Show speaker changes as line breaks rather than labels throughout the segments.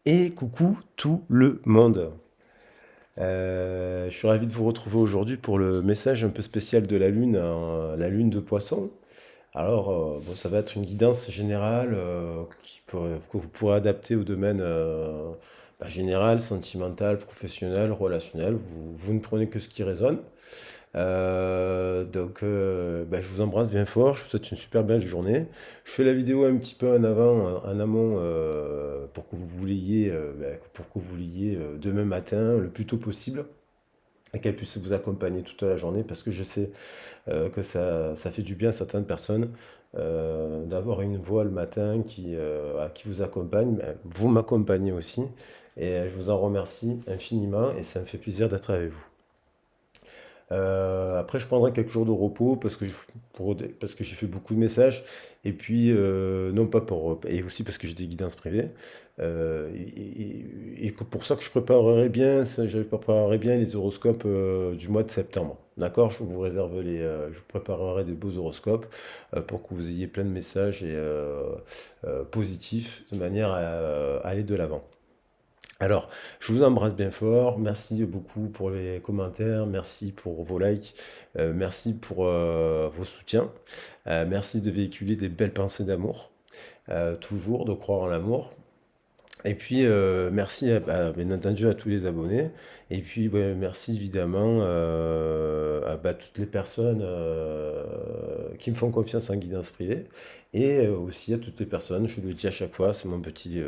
Et coucou tout le monde. Je suis ravi de vous retrouver aujourd'hui pour le message un peu spécial de la Lune, la Lune de Poisson. Alors, bon, ça va être une guidance générale que vous pourrez adapter au domaine général, sentimental, professionnel, relationnel. Vous ne prenez que ce qui résonne. Je vous embrasse bien fort, je vous souhaite une super belle journée. Je fais la vidéo un petit peu en avant, en amont, pour que vous l'ayez demain matin, le plus tôt possible, et qu'elle puisse vous accompagner toute la journée, parce que je sais que ça fait du bien à certaines personnes d'avoir une voix le matin qui vous accompagne. Ben, vous m'accompagnez aussi, et je vous en remercie infiniment, et ça me fait plaisir d'être avec vous. Après, je prendrai quelques jours de repos parce que j'ai fait beaucoup de messages. Et puis, non pas pour. Et aussi parce que j'ai des guidances privées. Pour ça que je préparerai bien les horoscopes du mois de septembre. D'accord? Je vous préparerai des beaux horoscopes pour que vous ayez plein de messages positifs de manière à aller de l'avant. Alors, je vous embrasse bien fort. Merci beaucoup pour les commentaires. Merci pour vos likes. Merci pour vos soutiens. Merci de véhiculer des belles pensées d'amour. Toujours de croire en l'amour. Et puis, merci bien entendu à tous les abonnés. Et puis, ouais, merci évidemment à toutes les personnes qui me font confiance en guidance privée. Et aussi à toutes les personnes, je le dis à chaque fois, c'est mon petit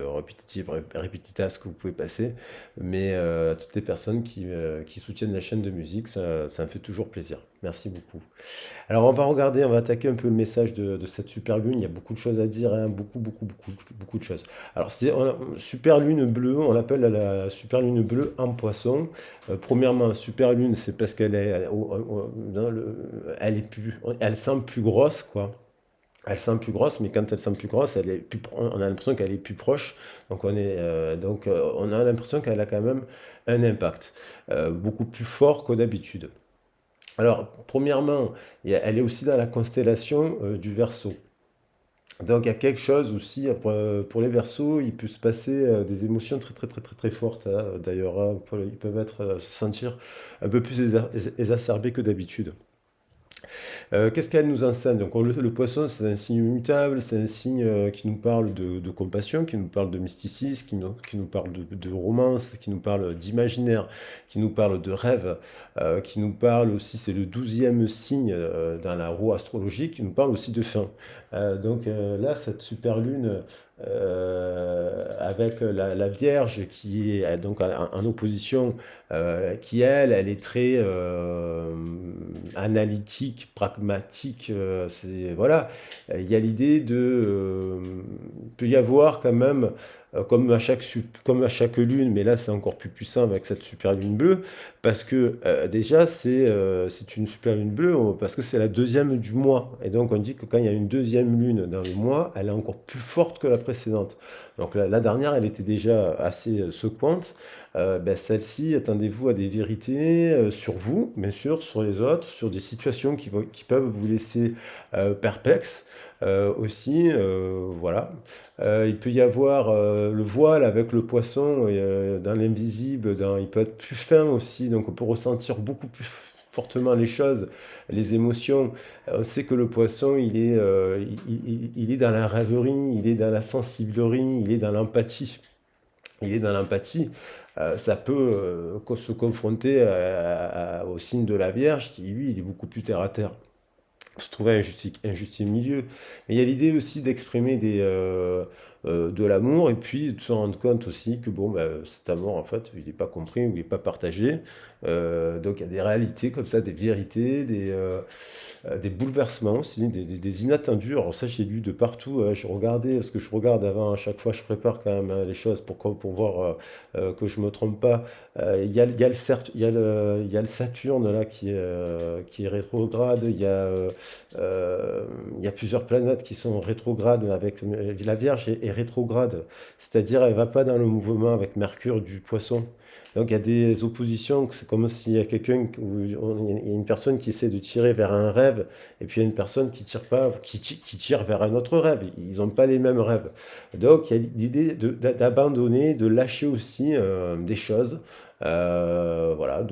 répétitas que vous pouvez passer, mais à toutes les personnes qui soutiennent la chaîne de musique, ça me fait toujours plaisir. Merci beaucoup. Alors on va attaquer un peu le message de cette super lune. Il y a beaucoup de choses à dire, hein, beaucoup de choses. Alors super lune bleue, on l'appelle la super lune bleue en poisson. Premièrement, super lune, c'est parce qu'elle est, elle est plus, elle semble plus grosse, quoi. Elle semble plus grosse, mais quand elle semble plus grosse, on a l'impression qu'elle est plus proche. On a l'impression qu'elle a quand même un impact beaucoup plus fort que d'habitude. Alors, premièrement, elle est aussi dans la constellation du Verseau. Donc, il y a quelque chose aussi pour les Verseaux, il peut se passer des émotions très fortes, hein. D'ailleurs, hein, ils peuvent se sentir un peu plus exacerbés que d'habitude. Qu'est-ce qu'elle nous enseigne? Donc, le poisson, c'est un signe immutable, c'est un signe qui nous parle de compassion, qui nous parle de mysticisme, qui nous parle de romance, qui nous parle d'imaginaire, qui nous parle de rêve, qui nous parle aussi, c'est le 12e signe dans la roue astrologique, qui nous parle aussi de fin. Là, cette super lune avec la Vierge qui est donc en opposition, qui elle est très analytique, pragmatique. Voilà, il y a l'idée peut y avoir quand même, comme à chaque lune, mais là c'est encore plus puissant avec cette super lune bleue, parce que déjà c'est une super lune bleue, parce que c'est la deuxième du mois. Et donc on dit que quand il y a une deuxième lune dans le mois, elle est encore plus forte que la précédente. Donc la dernière, elle était déjà assez secouante. Celle-ci, attendez-vous à des vérités sur vous, bien sûr, sur les autres, sur des situations qui peuvent vous laisser perplexe. Aussi, voilà. Il peut y avoir le voile avec le poisson dans l'invisible, il peut être plus fin aussi, donc on peut ressentir beaucoup plus fortement les choses, les émotions. On sait que le poisson, il est dans la rêverie, il est dans la sensiblerie, il est dans l'empathie. Il est dans l'empathie. Ça peut se confronter au signe de la Vierge, qui lui, il est beaucoup plus terre à terre, se trouver un juste milieu. Mais il y a l'idée aussi d'exprimer de l'amour et puis de se rendre compte aussi que bon, cet amour, en fait, il n'est pas compris ou il n'est pas partagé. Donc il y a des réalités comme ça, des vérités, des bouleversements aussi, des inattendus. Alors ça, j'ai lu de partout. Je regardais, ce que je regarde avant, à chaque fois, je prépare quand même les choses pour voir que je me trompe pas. Il y a le Saturne là qui est rétrograde. Il y a plusieurs planètes qui sont rétrogrades avec la Vierge est rétrograde, c'est-à-dire elle va pas dans le mouvement avec Mercure du Poisson. Donc il y a des oppositions, c'est comme s'il y a il y a une personne qui essaie de tirer vers un rêve, et puis il y a une personne qui tire pas, qui tire vers un autre rêve. Ils n'ont pas les mêmes rêves. Donc il y a l'idée d'abandonner, de lâcher aussi des choses. Voilà,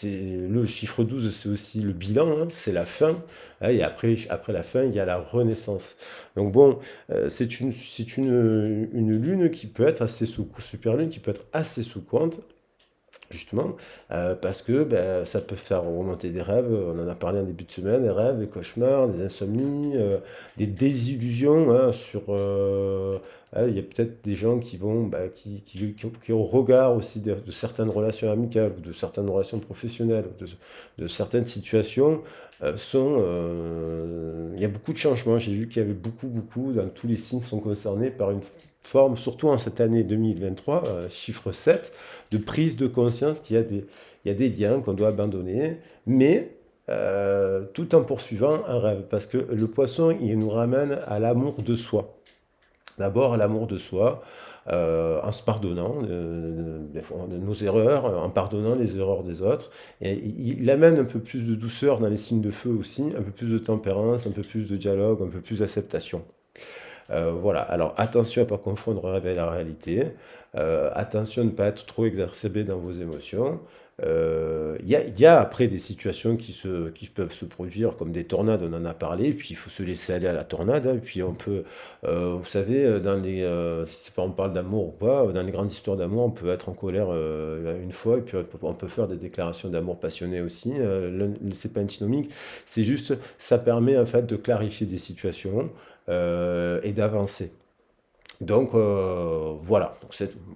le chiffre 12, c'est aussi le bilan, hein, c'est la fin, hein, et après la fin, il y a la renaissance. Donc bon, une lune qui peut être assez super lune qui peut être assez secouante, justement, parce que ben, ça peut faire remonter des rêves, on en a parlé en début de semaine, des rêves, des cauchemars, des insomnies, des désillusions, hein, il y a peut-être des gens qui vont, bah, qui au regard aussi de certaines relations amicales, ou de certaines relations professionnelles, de certaines situations, il y a beaucoup de changements. J'ai vu qu'il y avait beaucoup, dans tous les signes sont concernés par une forme, surtout en cette année 2023, chiffre 7, de prise de conscience il y a des liens qu'on doit abandonner, mais tout en poursuivant un rêve. Parce que le poisson, il nous ramène à l'amour de soi. D'abord, l'amour de soi, en se pardonnant de nos erreurs, en pardonnant les erreurs des autres. Et il amène un peu plus de douceur dans les signes de feu aussi, un peu plus de tempérance, un peu plus de dialogue, un peu plus d'acceptation. Voilà, alors attention à ne pas confondre rêve et la réalité. Attention à ne pas être trop exacerbé dans vos émotions. Il y a après des situations qui peuvent se produire comme des tornades, on en a parlé, et puis il faut se laisser aller à la tornade, hein, et puis on peut, vous savez, si c'est pas on parle d'amour ou pas, dans les grandes histoires d'amour, on peut être en colère une fois, et puis on peut faire des déclarations d'amour passionnées aussi. C'est pas antinomique, c'est juste, ça permet en fait de clarifier des situations et d'avancer. Donc voilà.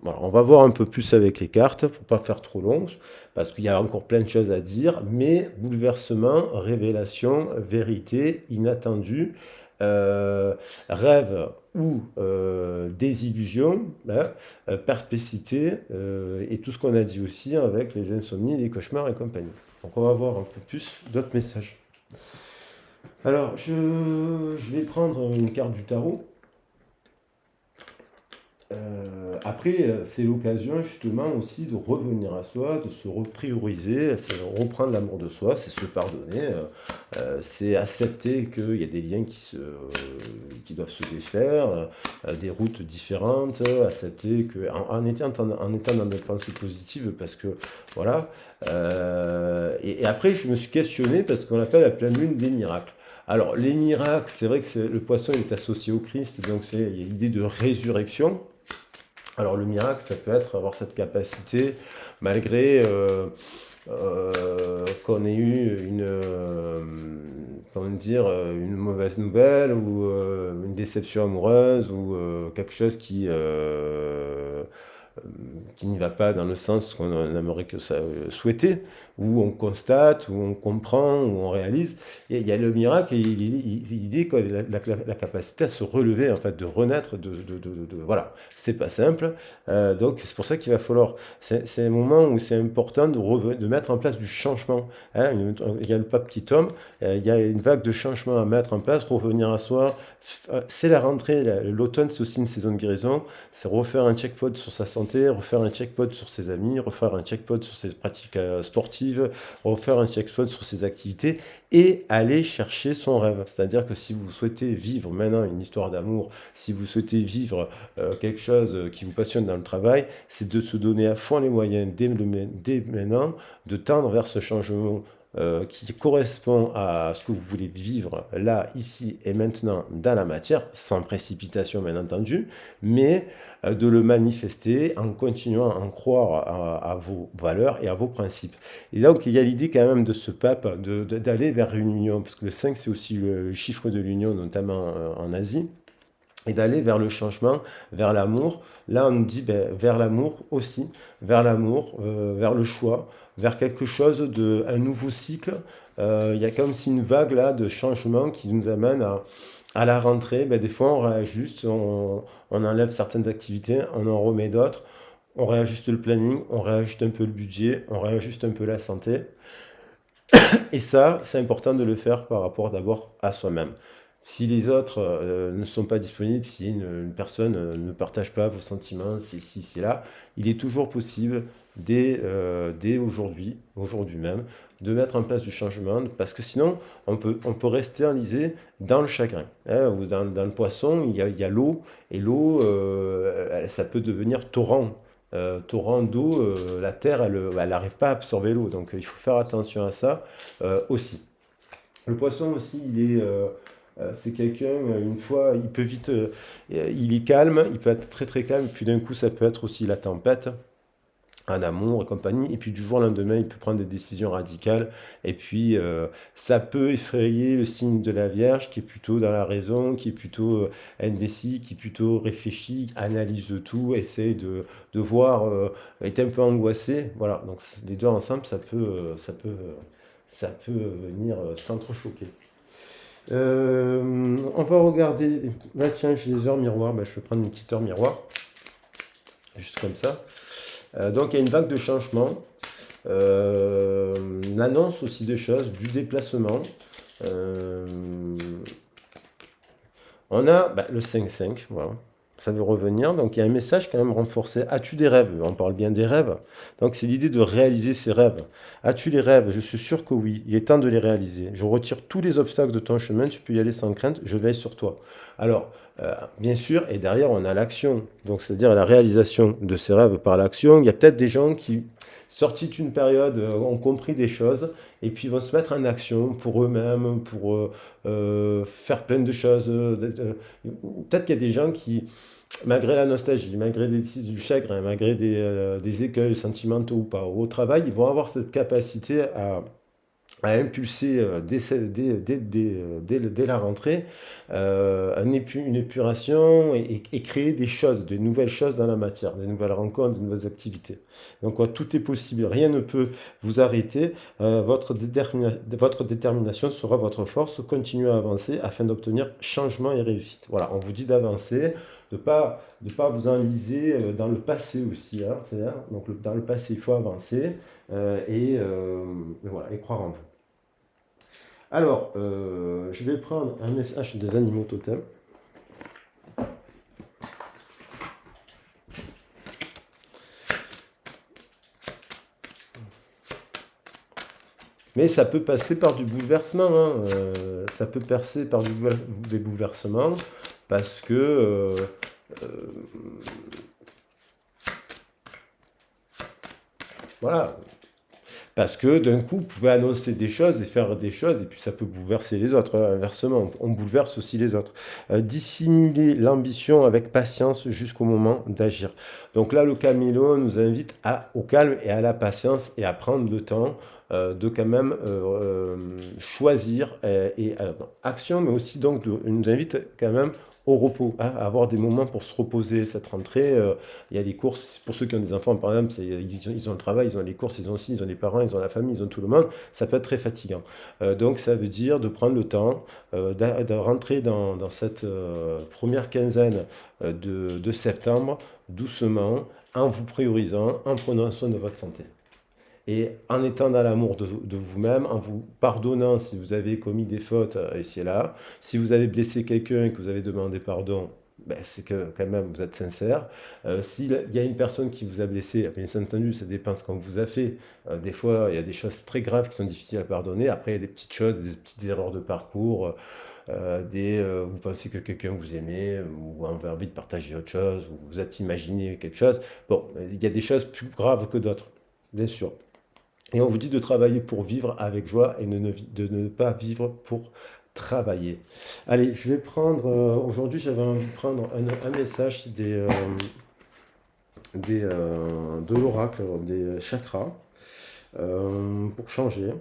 Voilà, on va voir un peu plus avec les cartes pour pas faire trop long, parce qu'il y a encore plein de choses à dire, mais bouleversement, révélation, vérité, inattendu, rêve ou désillusion, hein, perpétuité, et tout ce qu'on a dit aussi avec les insomnies, les cauchemars et compagnie. Donc on va voir un peu plus d'autres messages. Alors je vais prendre une carte du tarot. Après, c'est l'occasion justement aussi de revenir à soi, de se reprioriser, c'est reprendre l'amour de soi, c'est se pardonner, c'est accepter qu'il y a des liens qui doivent se défaire, des routes différentes, accepter que, en étant dans des pensées positives, parce que voilà. Et après, je me suis questionné parce qu'on appelle la pleine lune des miracles. Alors, les miracles, c'est vrai que le poisson il est associé au Christ, donc il y a l'idée de résurrection. Alors le miracle, ça peut être avoir cette capacité, malgré qu'on ait eu comment dire, une mauvaise nouvelle ou une déception amoureuse ou quelque chose qui n'y va pas dans le sens qu'on aimerait que ça souhaiter, où on constate, où on comprend, où on réalise. Et il y a le miracle et l'idée, quoi, la capacité à se relever, en fait, de renaître, voilà. C'est pas simple, donc c'est pour ça qu'il va falloir, c'est un moment où c'est important de mettre en place du changement. Hein. Il y a le pape qui tombe, il y a une vague de changement à mettre en place, revenir à soi. C'est la rentrée, l'automne c'est aussi une saison de guérison, c'est refaire un checkpoint sur sa santé, refaire un checkpoint sur ses amis, refaire un checkpoint sur ses pratiques sportives, refaire un checkpoint sur ses activités et aller chercher son rêve. C'est-à-dire que si vous souhaitez vivre maintenant une histoire d'amour, si vous souhaitez vivre quelque chose qui vous passionne dans le travail, c'est de se donner à fond les moyens dès maintenant de tendre vers ce changement qui correspond à ce que vous voulez vivre là, ici et maintenant dans la matière, sans précipitation bien entendu, mais de le manifester en continuant à en croire à vos valeurs et à vos principes. Et donc il y a l'idée quand même de ce pape d'aller vers une union, parce que le 5 c'est aussi le chiffre de l'union, notamment en Asie, et d'aller vers le changement, vers l'amour. Là, on nous dit vers l'amour aussi, vers l'amour, vers le choix, vers quelque chose un nouveau cycle. Il y a comme si une vague là de changement qui nous amène à la rentrée. Des fois, on réajuste, on enlève certaines activités, on en remet d'autres. On réajuste le planning, on réajuste un peu le budget, on réajuste un peu la santé. Et ça, c'est important de le faire par rapport d'abord à soi-même. Si les autres ne sont pas disponibles, si une personne ne partage pas vos sentiments, c'est ici, c'est là, il est toujours possible dès aujourd'hui même, de mettre en place du changement, parce que sinon, on peut rester enlisé dans le chagrin, hein, ou dans le poisson, il y a l'eau, et l'eau, ça peut devenir torrent. Torrent d'eau, la terre, elle n'arrive pas à absorber l'eau, donc il faut faire attention à ça aussi. Le poisson aussi, c'est quelqu'un, une fois, il peut vite, il est calme, il peut être très très calme, puis d'un coup, ça peut être aussi la tempête, en amour et compagnie, et puis du jour au lendemain, il peut prendre des décisions radicales, et puis ça peut effrayer le signe de la Vierge, qui est plutôt dans la raison, qui est plutôt indécis, qui est plutôt réfléchi, analyse tout, essaye de voir, est un peu angoissé, voilà, donc les deux ensemble, ça peut venir s'entrechoquer. On va regarder. Là, tiens, j'ai les heures miroirs. Bah, je vais prendre une petite heure miroir. Juste comme ça. Donc, il y a une vague de changement. L'annonce aussi des choses, du déplacement. Euh, on a le 5-5. Voilà. Ça veut revenir. Donc, il y a un message quand même renforcé. As-tu des rêves? On parle bien des rêves. Donc, c'est l'idée de réaliser ses rêves. As-tu les rêves? Je suis sûr que oui. Il est temps de les réaliser. Je retire tous les obstacles de ton chemin. Tu peux y aller sans crainte. Je veille sur toi. Alors, bien sûr, et derrière, on a l'action. Donc, c'est-à-dire la réalisation de ses rêves par l'action. Il y a peut-être des gens qui, sortis d'une période, ont compris des choses et puis vont se mettre en action pour eux-mêmes, pour faire plein de choses. Peut-être qu'il y a des gens qui, malgré la nostalgie, malgré du chagrin, malgré des écueils sentimentaux ou pas, au travail, ils vont avoir cette capacité à impulser dès la rentrée une épuration et créer des choses, de nouvelles choses dans la matière, des nouvelles rencontres, des nouvelles activités. Donc tout est possible, rien ne peut vous arrêter. Votre détermination sera votre force. Continuez à avancer afin d'obtenir changement et réussite. Voilà, on vous dit d'avancer, de pas vous enliser dans le passé aussi. Hein, donc dans le passé, il faut avancer et voilà, et croire en vous. Alors, je vais prendre un message des animaux totems. Mais ça peut passer par du bouleversement, hein, ça peut passer par des bouleversements parce que euh, voilà, parce que d'un coup, vous pouvez annoncer des choses et faire des choses, et puis ça peut bouleverser les autres. Inversement, on bouleverse aussi les autres. Dissimuler l'ambition avec patience jusqu'au moment d'agir. Donc là, le caméléon nous invite au calme et à la patience et à prendre le temps de quand même choisir action, mais aussi donc il nous invite quand même au repos, hein, à avoir des moments pour se reposer. Cette rentrée, il y a des courses, pour ceux qui ont des enfants par exemple, ils ont le travail, ils ont les courses, ils ont les parents, ils ont la famille, ils ont tout le monde, ça peut être très fatigant. Donc ça veut dire de prendre le temps de rentrer dans cette première quinzaine de septembre, doucement, en vous priorisant, en prenant soin de votre santé. Et en étant dans l'amour de vous-même, en vous pardonnant si vous avez commis des fautes ici et là, si vous avez blessé quelqu'un et que vous avez demandé pardon, ben, c'est que quand même vous êtes sincère. S'il y a une personne qui vous a blessé, bien entendu, ça dépend ce qu'on vous a fait. Des fois, il y a des choses très graves qui sont difficiles à pardonner. Après, il y a des petites choses, des petites erreurs de parcours. Vous pensez que quelqu'un vous aimait, ou avez envie de partager autre chose, ou vous êtes imaginé quelque chose. Bon, il y a des choses plus graves que d'autres, bien sûr. Et on vous dit de travailler pour vivre avec joie et de ne pas vivre pour travailler. Allez, je vais prendre, aujourd'hui j'avais envie de prendre un message de l'oracle, des chakras, pour changer.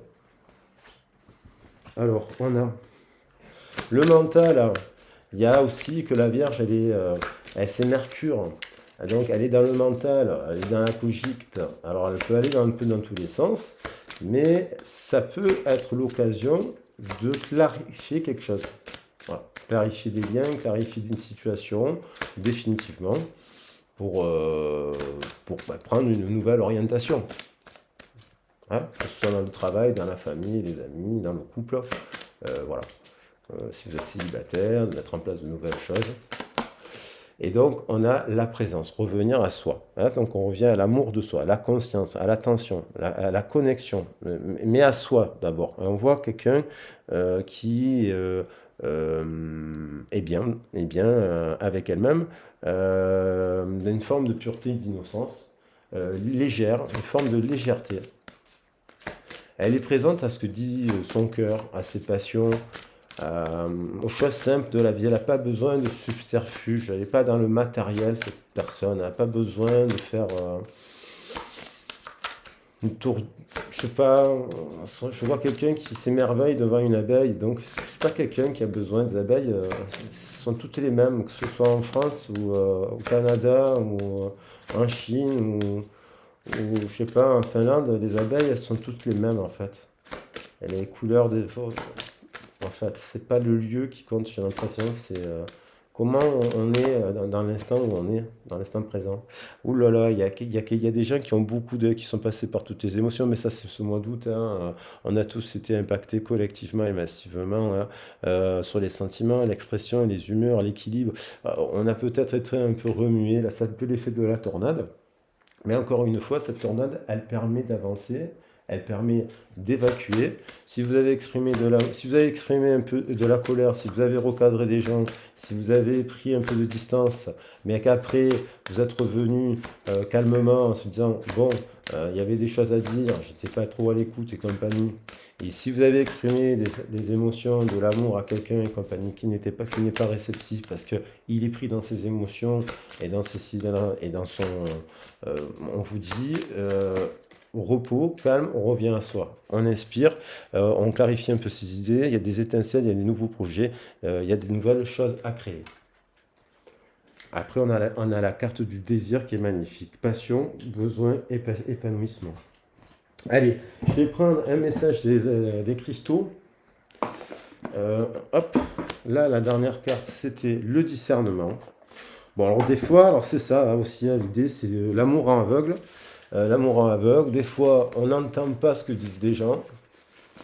Alors, on a le mental, hein. Il y a aussi que la Vierge, c'est Mercure. Donc elle est dans le mental, elle est dans la cogite. Alors elle peut aller un peu dans tous les sens, mais ça peut être l'occasion de clarifier quelque chose. Voilà. Clarifier des liens, clarifier une situation, définitivement, pour prendre une nouvelle orientation. Hein, que ce soit dans le travail, dans la famille, les amis, dans le couple. Voilà. si vous êtes célibataire, de mettre en place de nouvelles choses. Et donc, on a la présence, revenir à soi. Hein. Donc, on revient à l'amour de soi, à la conscience, à l'attention, à la connexion, mais à soi d'abord. On voit quelqu'un qui est bien avec elle-même, une forme de pureté, d'innocence, légère, une forme de légèreté. Elle est présente à ce que dit son cœur, à ses passions, aux choses simples de la vie. Elle n'a pas besoin de subterfuge, elle n'est pas dans le matériel, cette personne. Elle n'a pas besoin de faire une tour. Je sais pas, je vois quelqu'un qui s'émerveille devant une abeille, donc c'est pas quelqu'un qui a besoin des abeilles. Ce sont toutes les mêmes, que ce soit en France ou au Canada ou en Chine ou je sais pas, en Finlande, les abeilles, elles sont toutes les mêmes en fait. Et les couleurs des. En fait, c'est pas le lieu qui compte, j'ai l'impression, c'est comment on est dans l'instant où on est, dans l'instant présent. Ouh là là, il y a des gens qui ont qui sont passés par toutes les émotions, mais ça, c'est ce mois d'août. Hein, on a tous été impactés collectivement et massivement hein, sur les sentiments, l'expression, les humeurs, l'équilibre. On a peut-être été un peu remué, là, ça a un peu l'effet de la tornade. Mais encore une fois, cette tornade, elle permet d'avancer, elle permet d'évacuer. Si vous avez exprimé un peu de la colère, si vous avez recadré des gens, si vous avez pris un peu de distance, mais qu'après vous êtes revenu calmement en se disant bon, il y avait des choses à dire, j'étais pas trop à l'écoute et compagnie. Et si vous avez exprimé des émotions, de l'amour à quelqu'un et compagnie qui n'est pas réceptif parce que il est pris dans ses émotions et dans ses et dans son on vous dit repos, calme, on revient à soi. On inspire, on clarifie un peu ses idées, il y a des étincelles, il y a des nouveaux projets, il y a des nouvelles choses à créer. Après, on a la carte du désir qui est magnifique. Passion, besoin, épanouissement. Allez, je vais prendre un message des cristaux. Hop, là, la dernière carte, c'était le discernement. Bon, alors des fois, alors c'est ça aussi, hein, l'idée, c'est l'amour en aveugle. L'amour en aveugle, des fois, on n'entend pas ce que disent les gens.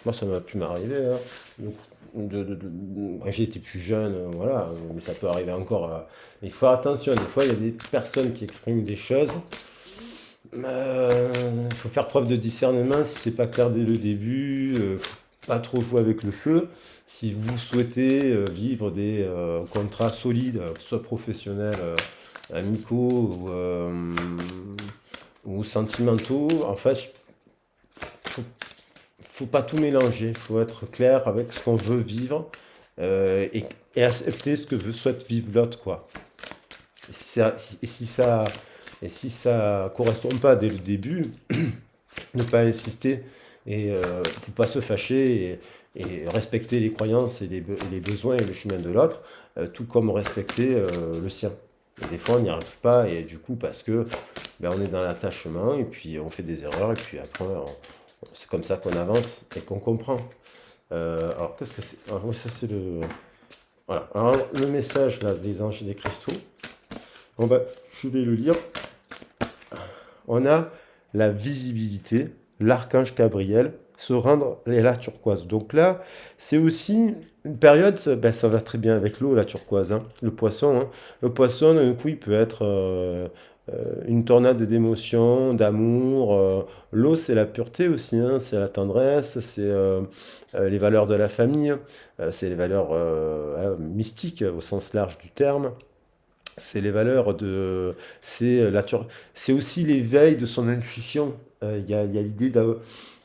Moi, ça m'a pu m'arriver. Hein. J'ai été plus jeune, voilà, mais ça peut arriver encore. Mais il faut faire attention, des fois, il y a des personnes qui expriment des choses. Il faut faire preuve de discernement si c'est pas clair dès le début. Pas trop jouer avec le feu. Si vous souhaitez vivre des contrats solides, que ce soit professionnels, amicaux ou sentimentaux, en fait, faut, faut pas tout mélanger. Il faut être clair avec ce qu'on veut vivre et accepter ce que souhaite vivre l'autre, quoi. Et si ça correspond pas dès le début, ne pas insister et faut pas se fâcher et respecter les croyances et les besoins et le chemin de l'autre, tout comme respecter le sien. Et des fois, on n'y arrive pas et du coup, parce que on est dans l'attachement et puis on fait des erreurs et puis après, c'est comme ça qu'on avance et qu'on comprend. Alors, qu'est-ce que c'est? Alors, oui, ça, c'est le. Voilà. Alors, le message là, des anges et des cristaux. Bon, je vais le lire. On a la visibilité, l'archange Gabriel, se rendre et la turquoise. Donc là, c'est aussi une période, ça va très bien avec l'eau, la turquoise, hein, le poisson. Hein. Le poisson, d'un coup, il peut être une tornade d'émotions, d'amour. L'eau, c'est la pureté aussi, hein, c'est la tendresse, c'est les valeurs de la famille, c'est les valeurs mystiques au sens large du terme. C'est les valeurs de. C'est aussi l'éveil de son intuition. Il y a l'idée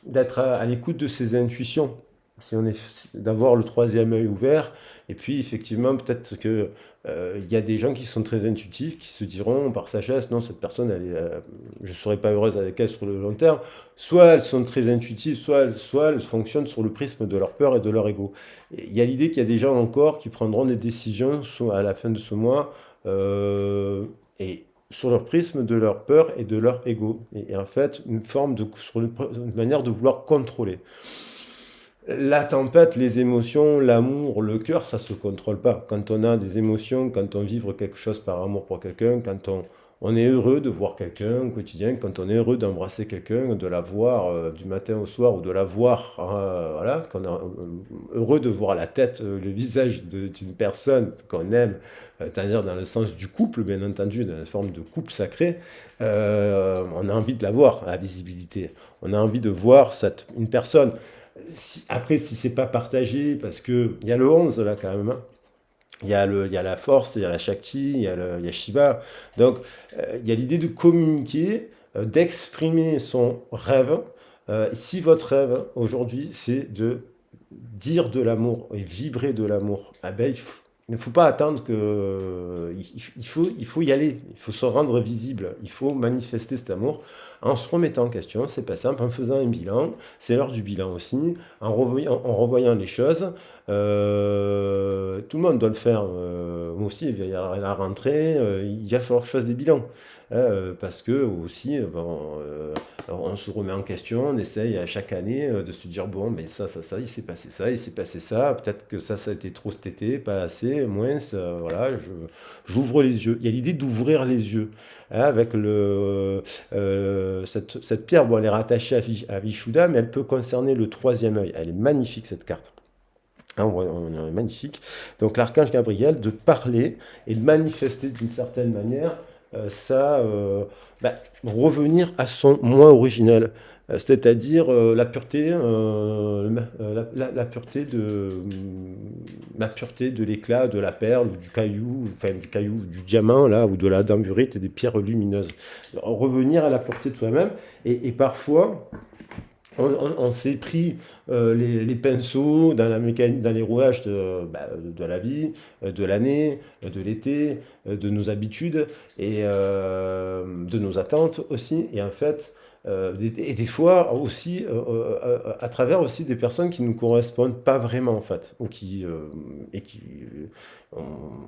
d'être à l'écoute de ses intuitions. Si on est, d'avoir le troisième œil ouvert. Et puis, effectivement, peut-être que il y a des gens qui sont très intuitifs, qui se diront par sagesse, non, cette personne, je ne serai pas heureuse avec elle sur le long terme. Soit elles sont très intuitives, soit elles fonctionnent sur le prisme de leur peur et de leur ego. Et il y a l'idée qu'il y a des gens encore qui prendront des décisions à la fin de ce mois et sur leur prisme de leur peur et de leur ego. Et en fait, une manière de vouloir contrôler. La tempête, les émotions, l'amour, le cœur, ça se contrôle pas. Quand on a des émotions, quand on vit quelque chose par amour pour quelqu'un, quand On est heureux de voir quelqu'un au quotidien, quand on est heureux d'embrasser quelqu'un, de la voir du matin au soir ou de la voir, voilà, quand on est heureux de voir la tête, le visage d'une personne qu'on aime, c'est-à-dire dans le sens du couple, bien entendu, dans la forme de couple sacré, on a envie de la voir, la visibilité. On a envie de voir une personne. Après, si c'est pas partagé, parce que il y a le 11 là quand même, hein. Il y a la force, il y a la Shakti, il y a Shiva. Donc, il y a l'idée de communiquer, d'exprimer son rêve. Si votre rêve aujourd'hui, c'est de dire de l'amour et vibrer de l'amour, ah ben, il ne faut pas attendre que... il faut y aller, il faut se rendre visible, il faut manifester cet amour en se remettant en question, c'est pas simple, en faisant un bilan, c'est l'heure du bilan aussi, en revoyant les choses. Tout le monde doit le faire, moi aussi, il y a la rentrée, il va falloir que je fasse des bilans. Hein, parce que aussi, bon, on se remet en question, on essaye à chaque année de se dire, bon, mais ça, il s'est passé ça, il s'est passé ça, peut-être que ça a été trop cet été, pas assez, moins, voilà, j'ouvre les yeux. Il y a l'idée d'ouvrir les yeux, hein, avec cette pierre, bon, elle est rattachée à Vishuddha, mais elle peut concerner le troisième œil. Elle est magnifique, cette carte. Hein, on est magnifique. Donc l'archange Gabriel, de parler et de manifester d'une certaine manière ça, bah, revenir à son moi originel, c'est-à-dire la pureté de l'éclat, de la perle, du caillou, enfin du caillou, du diamant là, ou de la damburite et des pierres lumineuses. Revenir à la pureté de soi-même et parfois on s'est pris les pinceaux dans dans les rouages de la vie, de l'année, de l'été, de nos habitudes et de nos attentes aussi. Et en fait, et des fois aussi à travers aussi des personnes qui ne nous correspondent pas vraiment en fait, ou euh,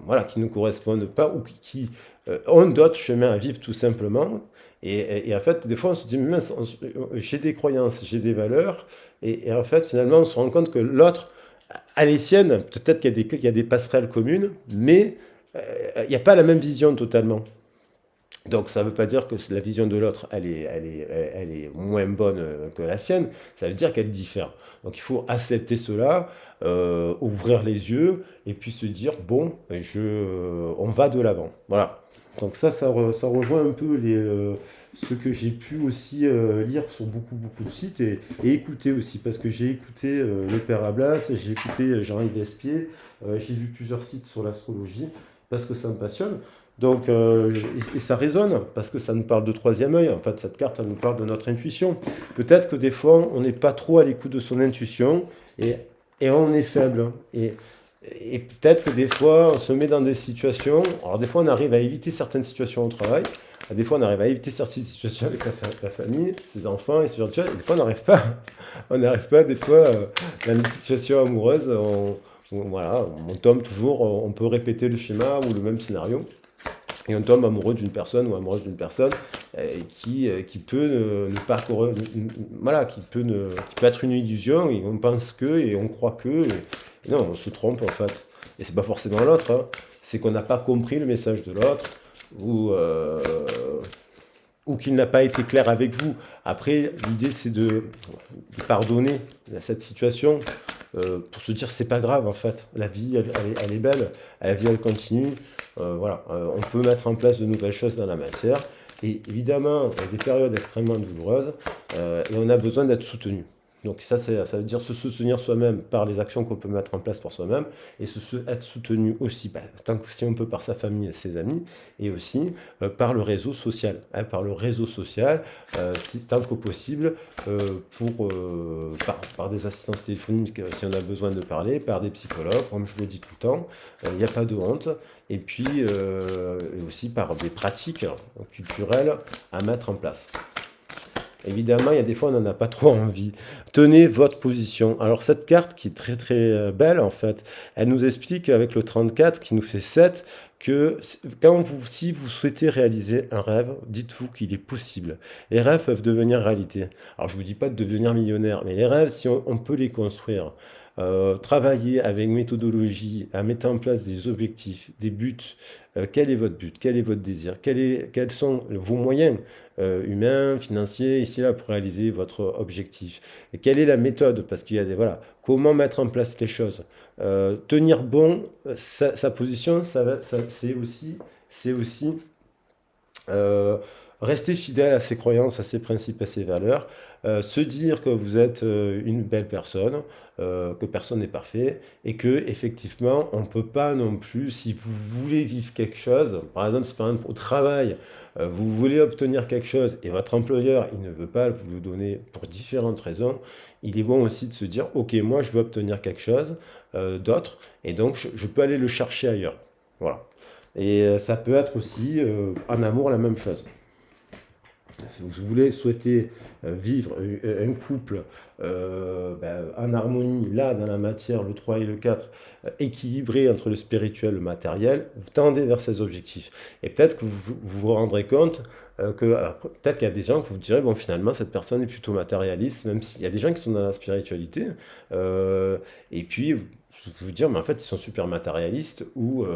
voilà, qui ne nous correspondent pas, ou ont d'autres chemins à vivre tout simplement. Et en fait, des fois, on se dit, mince, j'ai des croyances, j'ai des valeurs, et en fait, finalement, on se rend compte que l'autre a les siennes, peut-être qu'il y a des passerelles communes, mais il n'y a pas la même vision totalement. Donc ça ne veut pas dire que la vision de l'autre, elle est moins bonne que la sienne, ça veut dire qu'elle diffère. Donc il faut accepter cela, ouvrir les yeux, et puis se dire, bon, on va de l'avant. Voilà. Donc ça rejoint un peu ce que j'ai pu aussi lire sur beaucoup de sites et écouter aussi, parce que j'ai écouté le Père Ablas, j'ai écouté Jean-Yves Espier, j'ai vu plusieurs sites sur l'astrologie, parce que ça me passionne. Donc, et ça résonne, parce que ça nous parle de troisième œil. En fait, cette carte, elle nous parle de notre intuition. Peut-être que des fois, on n'est pas trop à l'écoute de son intuition et, et on est faible. Et peut-être que des fois, on se met dans des situations. Alors, des fois, on arrive à éviter certaines situations au travail. Des fois, on arrive à éviter certaines situations avec la famille, ses enfants et ce genre de choses. Et des fois, on n'arrive pas. On n'arrive pas, des fois, dans des situations amoureuses. Voilà, on tombe toujours, on peut répéter le schéma ou le même scénario. Et on tombe amoureux d'une personne ou amoureuse d'une personne qui peut ne pas voilà, qui peut être une illusion et on pense que et on croit que et non, on se trompe en fait. Et c'est pas forcément l'autre, hein. C'est qu'on n'a pas compris le message de l'autre ou qu'il n'a pas été clair avec vous. Après, l'idée c'est de pardonner à cette situation pour se dire c'est pas grave en fait. La vie elle est belle, la vie elle continue. Voilà, on peut mettre en place de nouvelles choses dans la matière. Et évidemment, il y a des périodes extrêmement douloureuses et on a besoin d'être soutenu. Donc ça veut dire se soutenir soi-même par les actions qu'on peut mettre en place pour soi-même et être soutenu aussi, tant que si on peut, par sa famille et ses amis et aussi par le réseau social. Hein, par le réseau social, tant que possible, par des assistances téléphoniques si on a besoin de parler, par des psychologues, comme je le dis tout le temps, il n'y a pas de honte. Et puis et aussi par des pratiques culturelles à mettre en place. Évidemment, il y a des fois, on n'en a pas trop envie. Tenez votre position. Alors, cette carte qui est très belle, en fait, elle nous explique avec le 34, qui nous fait 7, que si vous souhaitez réaliser un rêve, dites-vous qu'il est possible. Les rêves peuvent devenir réalité. Alors, je ne vous dis pas de devenir millionnaire, mais les rêves, si on peut les construire. Travailler avec méthodologie à mettre en place des objectifs, des buts. Quel est votre but? Quel est votre désir? Quels sont vos moyens humains, financiers, ici là, pour réaliser votre objectif? Et quelle est la méthode? Parce qu'il y a des... Voilà. Comment mettre en place les choses? Tenir bon sa position, c'est aussi euh, rester fidèle à ses croyances, à ses principes, à ses valeurs, se dire que vous êtes une belle personne, que personne n'est parfait, et que effectivement, on ne peut pas non plus, si vous voulez vivre quelque chose, par exemple, si par exemple au travail, vous voulez obtenir quelque chose et votre employeur, il ne veut pas vous le donner pour différentes raisons, il est bon aussi de se dire, ok, moi je veux obtenir quelque chose d'autre, et donc je peux aller le chercher ailleurs. Voilà. Et ça peut être aussi en amour la même chose. Si vous voulez souhaiter vivre un couple en harmonie, là, dans la matière, le 3 et le 4 équilibré entre le spirituel et le matériel, vous tendez vers ces objectifs. Et peut-être que vous rendrez compte peut-être qu'il y a des gens que vous direz, bon, finalement, cette personne est plutôt matérialiste, même s'il y a des gens qui sont dans la spiritualité. Et puis, vous dire, mais en fait, ils sont super matérialistes ou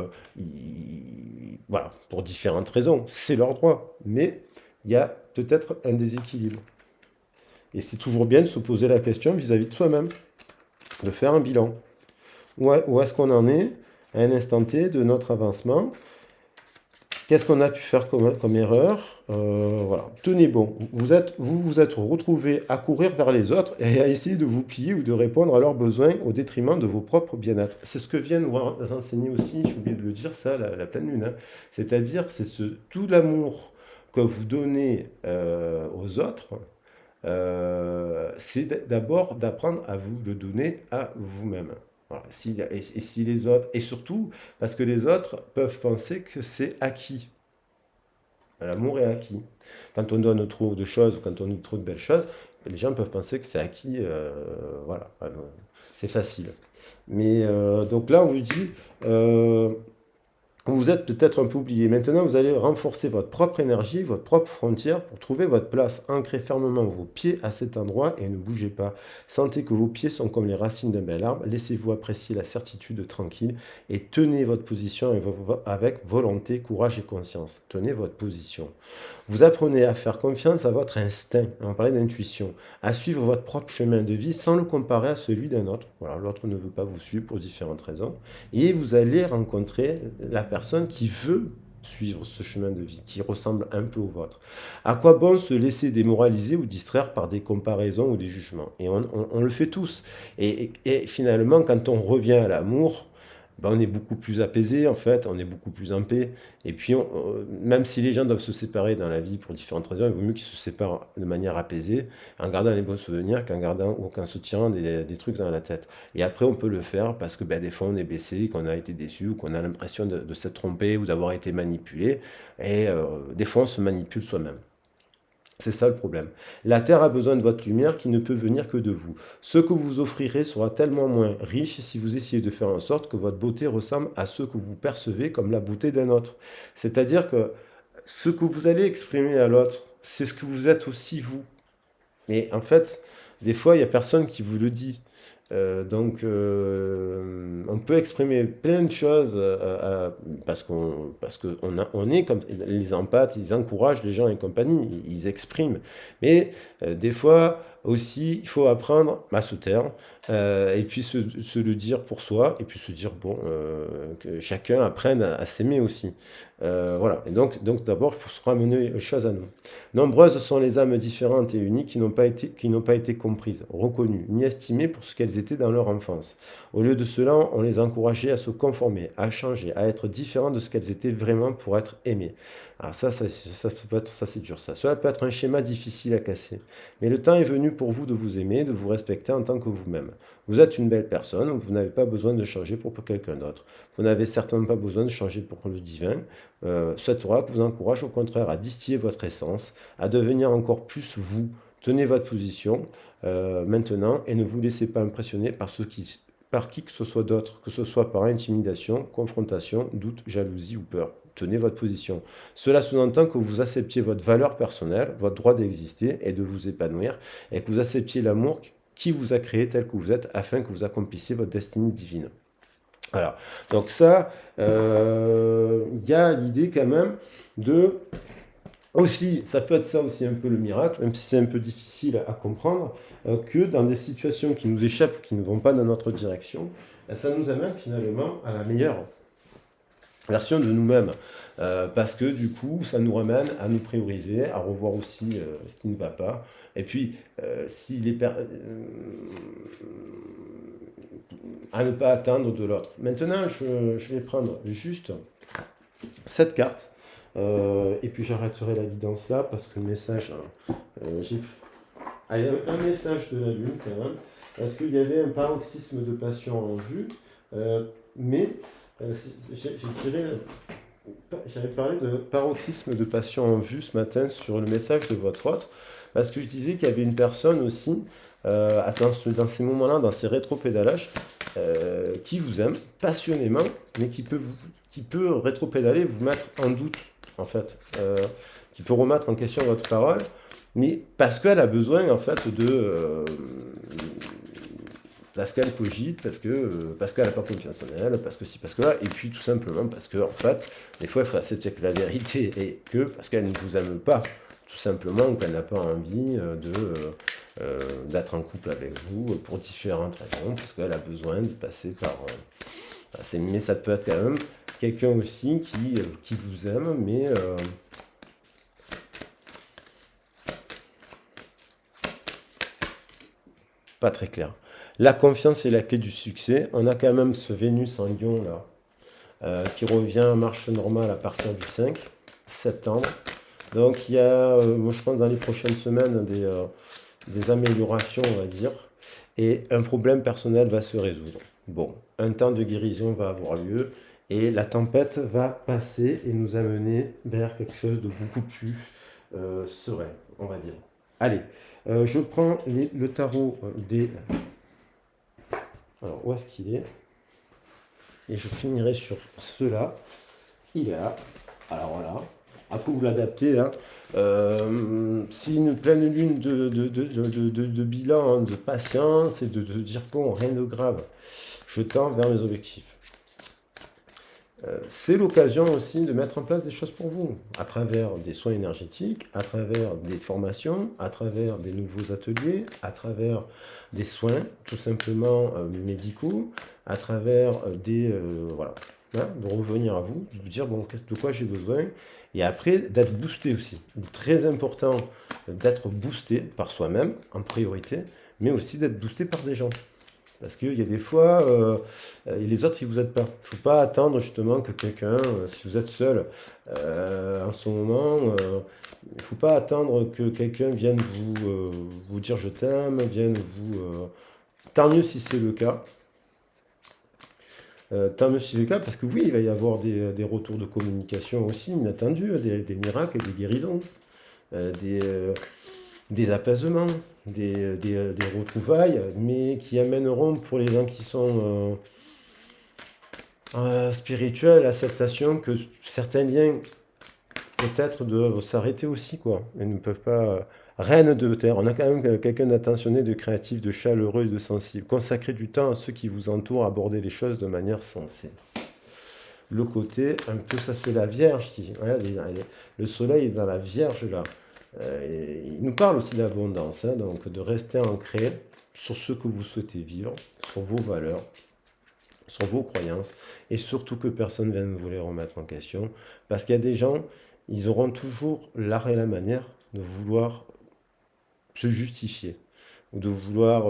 voilà, pour différentes raisons. C'est leur droit. Mais il y a peut-être un déséquilibre. Et c'est toujours bien de se poser la question vis-à-vis de soi-même, de faire un bilan. Où est-ce qu'on en est à un instant T de notre avancement? Qu'est-ce qu'on a pu faire comme erreur? Voilà. Tenez bon. Vous vous êtes retrouvés à courir vers les autres et à essayer de vous plier ou de répondre à leurs besoins au détriment de vos propres bien-être. C'est ce que vient nous enseigner aussi, j'ai oublié de le dire, ça, la pleine lune. Hein. C'est-à-dire, c'est tout l'amour que vous donnez aux autres, c'est d'abord d'apprendre à vous le donner à vous-même. Voilà. Si les autres, et surtout parce que les autres peuvent penser que c'est acquis. L'amour est acquis. Quand on donne trop de choses, ou quand on donne trop de belles choses, les gens peuvent penser que c'est acquis. Voilà, c'est facile. Mais donc là, on vous dit, vous êtes peut-être un peu oublié. Maintenant, vous allez renforcer votre propre énergie, votre propre frontière pour trouver votre place. Ancrez fermement vos pieds à cet endroit et ne bougez pas. Sentez que vos pieds sont comme les racines d'un bel arbre. Laissez-vous apprécier la certitude tranquille et tenez votre position avec volonté, courage et conscience. Tenez votre position. Vous apprenez à faire confiance à votre instinct, on parlait d'intuition, à suivre votre propre chemin de vie sans le comparer à celui d'un autre. Voilà, l'autre ne veut pas vous suivre pour différentes raisons. Et vous allez rencontrer la personne qui veut suivre ce chemin de vie, qui ressemble un peu au vôtre. À quoi bon se laisser démoraliser ou distraire par des comparaisons ou des jugements? Et on le fait tous. Et finalement, quand on revient à l'amour, ben on est beaucoup plus apaisé en fait, on est beaucoup plus en paix. Et puis, même si les gens doivent se séparer dans la vie pour différentes raisons, il vaut mieux qu'ils se séparent de manière apaisée, en gardant les bons souvenirs, qu'en se tirant des trucs dans la tête. Et après, on peut le faire parce que ben, des fois, on est blessé, qu'on a été déçu, ou qu'on a l'impression de s'être trompé ou d'avoir été manipulé. Et des fois, on se manipule soi-même. C'est ça le problème. La Terre a besoin de votre lumière qui ne peut venir que de vous. Ce que vous offrirez sera tellement moins riche si vous essayez de faire en sorte que votre beauté ressemble à ce que vous percevez comme la beauté d'un autre. C'est-à-dire que ce que vous allez exprimer à l'autre, c'est ce que vous êtes aussi vous. Et en fait, des fois, il n'y a personne qui vous le dit. On peut exprimer plein de choses parce que on est comme les empathes, ils encouragent les gens et compagnie, ils expriment. Mais des fois aussi, il faut apprendre à se taire et puis se le dire pour soi et puis se dire bon que chacun apprenne à s'aimer aussi. Voilà. Et donc d'abord, il faut se ramener les choses à nous. Nombreuses sont les âmes différentes et uniques qui n'ont pas été comprises, reconnues, ni estimées pour ce qu'elles étaient dans leur enfance. Au lieu de cela, on les encourageait à se conformer, à changer, à être différentes de ce qu'elles étaient vraiment pour être aimées. Alors ça c'est dur ça. Cela peut être un schéma difficile à casser. Mais le temps est venu pour vous de vous aimer, de vous respecter en tant que vous-même. Vous êtes une belle personne, vous n'avez pas besoin de changer pour quelqu'un d'autre. Vous n'avez certainement pas besoin de changer pour le divin. Cette oracle vous encourage au contraire à distiller votre essence, à devenir encore plus vous. Tenez votre position maintenant et ne vous laissez pas impressionner par qui que ce soit d'autre, que ce soit par intimidation, confrontation, doute, jalousie ou peur. Tenez votre position. Cela sous-entend que vous acceptiez votre valeur personnelle, votre droit d'exister et de vous épanouir, et que vous acceptiez l'amour qui vous a créé tel que vous êtes afin que vous accomplissiez votre destinée divine. Voilà. Donc ça, il y a l'idée quand même de... Aussi, ça peut être ça aussi un peu le miracle, même si c'est un peu difficile à comprendre, que dans des situations qui nous échappent, qui ne vont pas dans notre direction, ça nous amène finalement à la meilleure version de nous-mêmes. Parce que du coup, ça nous ramène à nous prioriser, à revoir aussi ce qui ne va pas. Et puis, si les à ne pas atteindre de l'autre. Maintenant, je vais prendre juste cette carte. Et puis j'arrêterai la guidance là parce que le message, j'ai allez, un message de la Lune quand même, parce qu'il y avait un paroxysme de passion en vue, mais j'avais parlé de paroxysme de passion en vue ce matin sur le message de votre hôte, parce que je disais qu'il y avait une personne aussi, dans ces moments-là, dans ces rétropédalages, qui vous aime passionnément, mais qui peut rétropédaler, vous mettre en doute, en fait, qui peut remettre en question votre parole, mais parce qu'elle a besoin, en fait, parce qu'elle cogite, parce qu'elle n'a pas confiance en elle, parce que si, parce que là, et puis tout simplement parce que, en fait, des fois, il faut accepter que la vérité est parce qu'elle ne vous aime pas, tout simplement, ou qu'elle n'a pas envie d'être en couple avec vous pour différentes raisons, parce qu'elle a besoin de passer par... mais ça peut être quand même quelqu'un aussi qui vous aime, mais... pas très clair. La confiance est la clé du succès. On a quand même ce Vénus en Lion là, qui revient en marche normale à partir du 5 septembre. Donc il y a, moi je pense dans les prochaines semaines, des améliorations, on va dire, et un problème personnel va se résoudre. Bon, un temps de guérison va avoir lieu, et la tempête va passer et nous amener vers quelque chose de beaucoup plus serein, on va dire. Allez, je prends le tarot des... Alors, où est-ce qu'il est? Et je finirai sur cela. Il est là. Alors voilà. Après, vous l'adaptez. Hein. Si une pleine lune de bilan, de patience et de dire bon, rien de grave, je tends vers mes objectifs. C'est l'occasion aussi de mettre en place des choses pour vous, à travers des soins énergétiques, à travers des formations, à travers des nouveaux ateliers, à travers des soins tout simplement médicaux, à travers voilà, hein, de revenir à vous, de vous dire bon, de quoi j'ai besoin, et après d'être boosté aussi. Très important d'être boosté par soi-même en priorité, mais aussi d'être boosté par des gens. Parce qu'il y a des fois, les autres, ils vous aident pas. Il ne faut pas attendre justement que quelqu'un, si vous êtes seul en ce moment, il ne faut pas attendre que quelqu'un vienne vous dire je t'aime, vienne vous... Tant mieux si c'est le cas. Tant mieux si c'est le cas, parce que oui, il va y avoir des retours de communication aussi inattendus, des miracles et des guérisons, des apaisements, des retrouvailles, mais qui amèneront pour les gens qui sont spirituels l'acceptation que certains liens peut-être doivent s'arrêter aussi, quoi. Ils ne peuvent pas... Reine de terre, on a quand même quelqu'un d'attentionné, de créatif, de chaleureux et de sensible. Consacrez du temps à ceux qui vous entourent, abordez les choses de manière sensée. Le côté, un peu, ça c'est la Vierge, le soleil est dans la Vierge là. Il nous parle aussi d'abondance, hein, donc de rester ancré sur ce que vous souhaitez vivre, sur vos valeurs, sur vos croyances, et surtout que personne ne vienne vous les remettre en question, parce qu'il y a des gens, ils auront toujours l'art et la manière de vouloir se justifier, ou de vouloir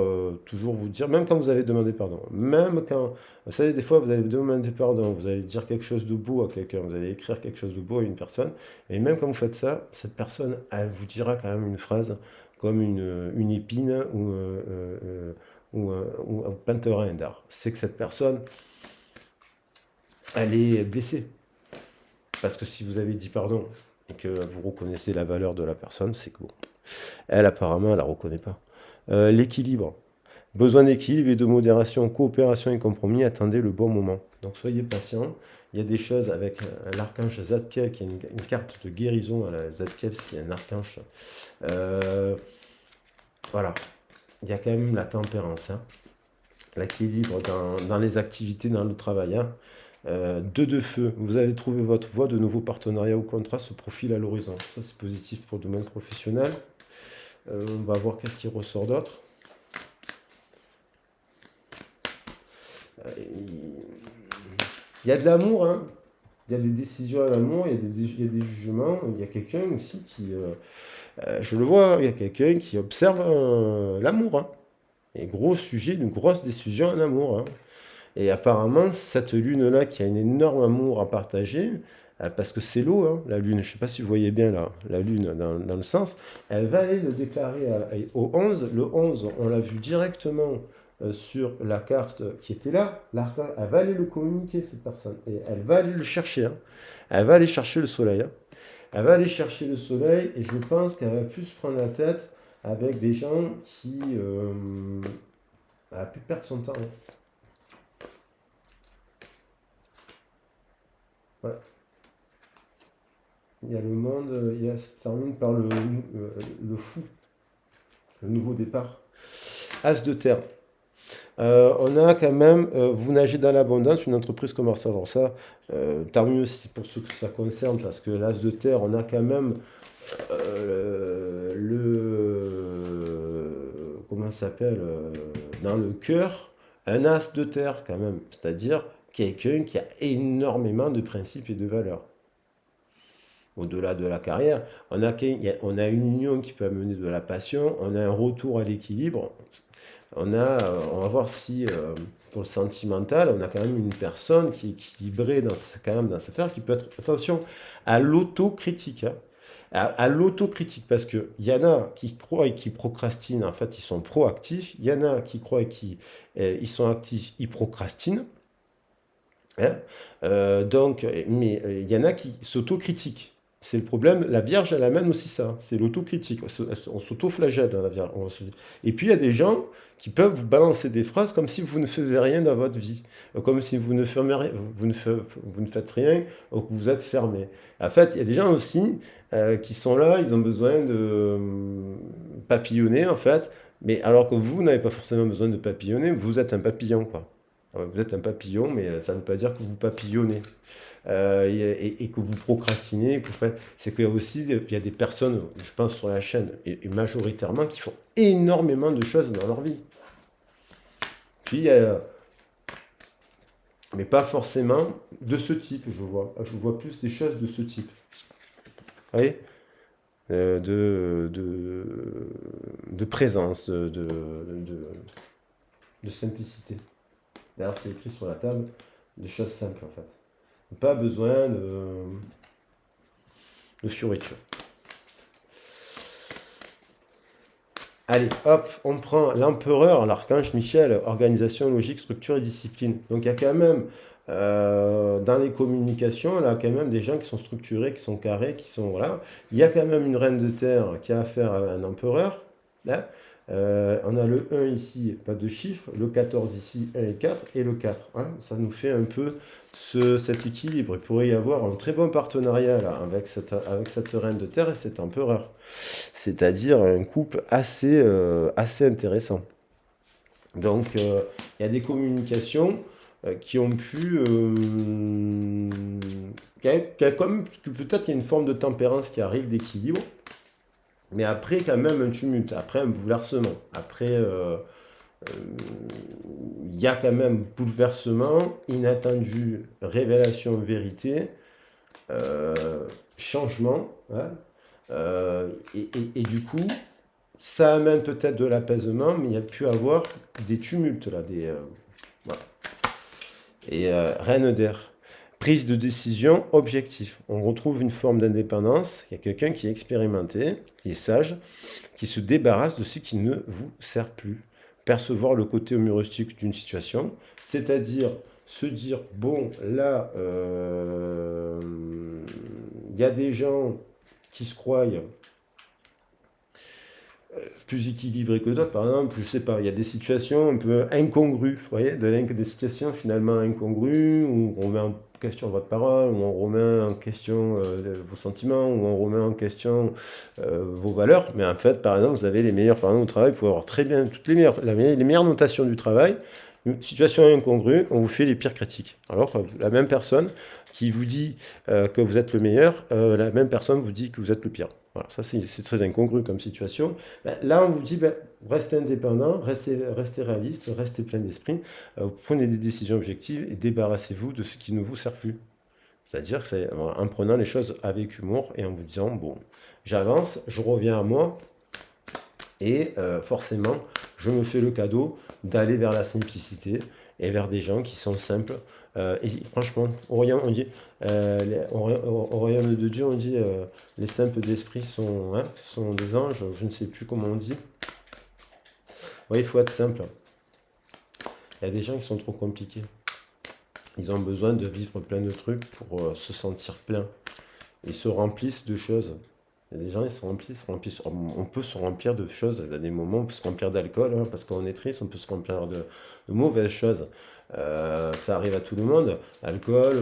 toujours vous dire, même quand vous avez demandé pardon, même quand, vous savez, des fois vous allez demander pardon, vous allez dire quelque chose de beau à quelqu'un, vous allez écrire quelque chose de beau à une personne, et même quand vous faites ça, cette personne, elle vous dira quand même une phrase comme une épine ou un peinturin d'art. C'est que cette personne, elle est blessée. Parce que si vous avez dit pardon et que vous reconnaissez la valeur de la personne, c'est que bon. Elle, apparemment, elle la reconnaît pas. L'équilibre. Besoin d'équilibre et de modération, coopération et compromis, attendez le bon moment. Donc soyez patient. Il y a des choses avec l'archange Zadkiel, qui est une carte de guérison. Zadkiel, c'est un archange. Voilà. il y a quand même la tempérance, hein. L'équilibre dans les activités, dans le travail, hein. 2 de feu, vous avez trouvé votre voie, de nouveaux partenariats ou contrats se profilent à l'horizon. Ça, c'est positif pour le domaine professionnel. On va voir qu'est-ce qui ressort d'autre. Il y a de l'amour, hein. Il y a des décisions à l'amour, il y a des jugements. Il y a quelqu'un aussi qui, je le vois, il y a quelqu'un qui observe l'amour, hein. Et gros sujet, une grosse décision en amour, hein. Et apparemment, cette lune-là qui a un énorme amour à partager, parce que c'est l'eau, hein, la lune, je ne sais pas si vous voyez bien là, la lune dans le sens, elle va aller le déclarer au 11. Le 11, on l'a vu directement sur la carte qui était là. L'archange, elle va aller le communiquer, cette personne, et elle va aller le chercher, hein. Elle va aller chercher le soleil, hein. Elle va aller chercher le soleil, et je pense qu'elle va plus se prendre la tête avec des gens qui... elle a pu perdre son temps, hein. Ouais. Il y a le monde, ça termine par le fou, le nouveau départ. As de terre. On a quand même, vous nagez dans l'abondance, une entreprise commerciale. Alors ça, tant mieux si pour ceux que ça concerne, parce que l'as de terre, on a quand même comment ça s'appelle, dans le cœur, un as de terre quand même, c'est-à-dire quelqu'un qui a énormément de principes et de valeurs. Au-delà de la carrière, on a une union qui peut amener de la passion, on a un retour à l'équilibre, on va voir si, pour le sentimental, on a quand même une personne qui est équilibrée quand même dans sa affaire, qui peut être, attention, à l'autocritique, hein. À l'autocritique, parce qu'il y en a qui croient et qui procrastinent, en fait, ils sont proactifs, il y en a qui croient et qui ils sont actifs, ils procrastinent, hein. Donc, mais il y en a qui s'autocritiquent. C'est le problème. La Vierge, elle amène aussi ça. C'est l'autocritique. On s'auto-flagelle dans la Vierge. Et puis, il y a des gens qui peuvent vous balancer des phrases comme si vous ne faisiez rien dans votre vie. Comme si vous ne, vous ne faites rien ou que vous êtes fermé. En fait, il y a des gens aussi qui sont là, ils ont besoin de papillonner, en fait. Mais alors que vous n'avez pas forcément besoin de papillonner, vous êtes un papillon, quoi. Vous êtes un papillon, mais ça ne veut pas dire que vous papillonnez. Et que vous procrastinez, que vous faites. C'est qu'il y a aussi il y a des personnes, je pense sur la chaîne, et majoritairement, qui font énormément de choses dans leur vie. Puis, mais pas forcément de ce type, je vois. Je vois plus des choses de ce type. Vous voyez, de présence, de simplicité. D'ailleurs, c'est écrit sur la table, des choses simples en fait. Pas besoin de fioritures. Allez, hop, on prend l'empereur, l'archange Michel, organisation, logique, structure et discipline. Donc il y a quand même, dans les communications, là, quand même des gens qui sont structurés, qui sont carrés, qui sont... Voilà. Il y a quand même une reine de terre qui a affaire à un empereur, là. On a le 1 ici, pas de chiffre, le 14 ici, 1 et 4, et le 4, hein. Ça nous fait un peu cet équilibre. Il pourrait y avoir un très bon partenariat là, avec cette reine de terre et cet empereur. C'est-à-dire un couple assez intéressant. Donc, il y a des communications qui ont pu... comme peut-être il y a une forme de tempérance qui arrive, d'équilibre. Mais après, quand même, un tumulte, après un bouleversement. Après, il y a quand même bouleversement, inattendu, révélation, vérité, changement, hein. Et du coup, ça amène peut-être de l'apaisement, mais il y a pu avoir des tumultes là, voilà. Et reine d'air. Prise de décision objectif. On retrouve une forme d'indépendance. Il y a quelqu'un qui est expérimenté, qui est sage, qui se débarrasse de ce qui ne vous sert plus. Percevoir le côté humoristique d'une situation, c'est-à-dire se dire, bon, là, il y a des gens qui se croient plus équilibrés que d'autres. Par exemple, je sais pas, il y a des situations un peu incongrues, vous voyez, des situations finalement incongrues, où on met question votre parole, ou on remet en question vos sentiments, ou on remet en question vos valeurs. Mais en fait, par exemple, vous avez les meilleurs, par exemple, au travail, vous pouvez avoir très bien toutes les meilleures notations du travail. Une situation incongrue, on vous fait les pires critiques. Alors que la même personne qui vous dit que vous êtes le meilleur, la même personne vous dit que vous êtes le pire. Voilà, ça c'est très incongru comme situation. Ben, là, on vous dit, ben, restez indépendant, restez réaliste, restez plein d'esprit, vous prenez des décisions objectives et débarrassez-vous de ce qui ne vous sert plus. C'est-à-dire que c'est en prenant les choses avec humour et en vous disant, bon, j'avance, je reviens à moi, et forcément, je me fais le cadeau d'aller vers la simplicité et vers des gens qui sont simples. Et franchement, au royaume, on dit, au royaume de Dieu, on dit, les simples d'esprit sont, hein, sont des anges, je ne sais plus comment on dit. Oui, il faut être simple. Il y a des gens qui sont trop compliqués. Ils ont besoin de vivre plein de trucs pour se sentir plein. Ils se remplissent de choses. Il y a des gens, ils se remplissent. On peut se remplir de choses. Il y a des moments, on peut se remplir d'alcool, hein, parce qu'on est triste, on peut se remplir de mauvaises choses. Ça arrive à tout le monde. Alcool,